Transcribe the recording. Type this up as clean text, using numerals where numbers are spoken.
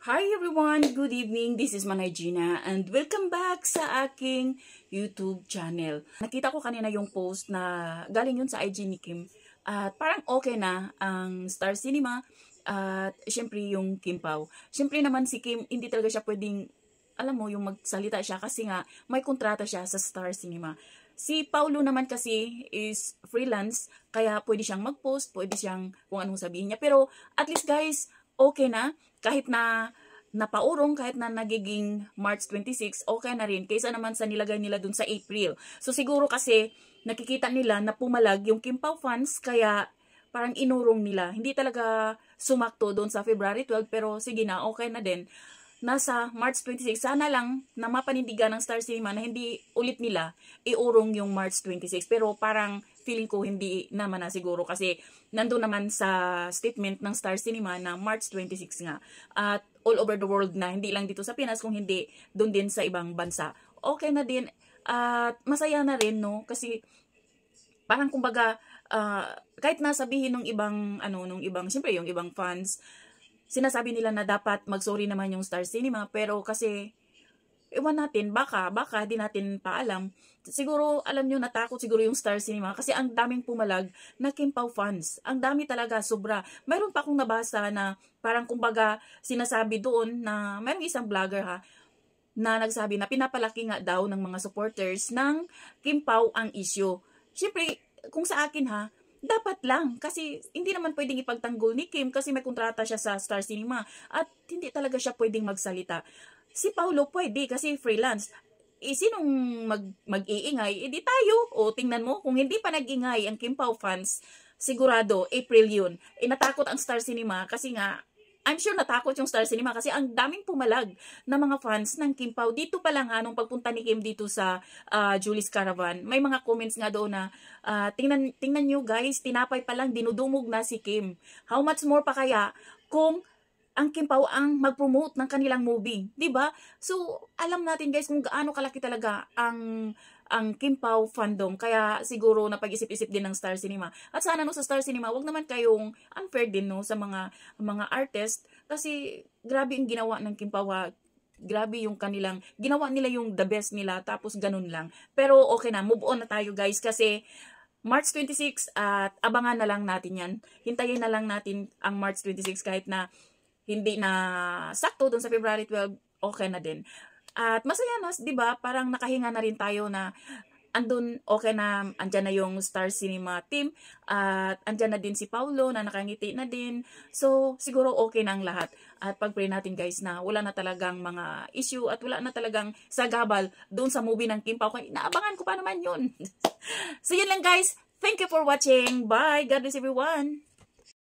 Hi everyone! Good evening! This is Manay Gina and welcome back sa aking YouTube channel. Nakita ko kanina yung post na galing yun sa IG ni Kim at parang okay na ang Star Cinema at syempre yung Kim Pao. Syempre naman si Kim, hindi talaga siya pwedeng, alam mo, yung magsalita siya kasi nga may kontrata siya sa Star Cinema. Si Paulo naman kasi is freelance, kaya pwede siyang mag-post, pwede siyang kung anong sabihin niya. Pero at least guys, okay na. Kahit na napaurong, kahit na nagiging March 26, okay na rin. Kaysa naman sa nilagay nila dun sa April. So siguro kasi nakikita nila na pumalag yung Kim Pao fans, kaya parang inurong nila. Hindi talaga sumakto doon sa February 12, pero sige na, okay na din. Nasa March 26, sana lang na mapanindigan ng Star Cinema na hindi ulit nila iurong yung March 26. Pero parang feeling ko hindi naman na siguro kasi nandun naman sa statement ng Star Cinema na March 26 nga. At all over the world na, hindi lang dito sa Pinas, kung hindi doon din sa ibang bansa. Okay na din at masaya na rin, no? Kasi parang kumbaga kahit nasabihin ng ibang siyempre yung ibang fans, sinasabi nila na dapat mag-sorry naman yung Star Cinema, pero kasi iwan natin, baka di natin paalam. Siguro, alam nyo, natakot siguro yung Star Cinema kasi ang daming pumalag na Kim Pao fans. Ang dami talaga, sobra. Mayroon pa akong nabasa na parang kumbaga sinasabi doon na mayroong isang vlogger na nagsabi na pinapalaki nga daw ng mga supporters ng Kim Pao ang issue. Siyempre, kung sa akin dapat lang kasi hindi naman pwedeng ipagtanggol ni Kim kasi may kontrata siya sa Star Cinema at hindi talaga siya pwedeng magsalita. Si Paulo pwede kasi freelance. Sinong mag-iingay? Di tayo. O tingnan mo, kung hindi pa nag-ingay ang Kim Pao fans, sigurado April yun. Natakot ang Star Cinema kasi nga I'm sure natakot yung Star Cinema kasi ang daming pumalag na mga fans ng Kim Pao. Dito pa lang nung pagpunta ni Kim dito sa Julie's Caravan, may mga comments nga doon na tingnan nyo guys, tinapay pa lang, dinudumog na si Kim. How much more pa kaya kung ang Kim Pao ang mag-promote ng kanilang movie, 'di ba? So, alam natin guys kung gaano kalaki talaga ang Kim Pao fandom, kaya siguro napag-isip-isip din ng Star Cinema. At sana sa Star Cinema, wag naman kayong unfair din sa mga artist kasi grabe yung ginawa ng Kim Pao. Grabe yung kanilang ginawa nila, yung the best nila, tapos ganun lang. Pero okay na, move on na tayo guys kasi March 26 at abangan na lang natin yan. Hintayin na lang natin ang March 26 kahit na hindi na sakto doon sa February 12, okay na din. At masaya na, 'di ba? Parang nakahinga na rin tayo na andun, okay na, andyan na yung Star Cinema team at andyan na din si Paulo na nakangiti na din. So, siguro okay na ang lahat. At pag-pray natin guys na wala na talagang mga issue at wala na talagang sagabal doon sa movie ng Kim Pao. Naabangan ko pa naman yun. So, yun lang guys. Thank you for watching. Bye. God bless everyone.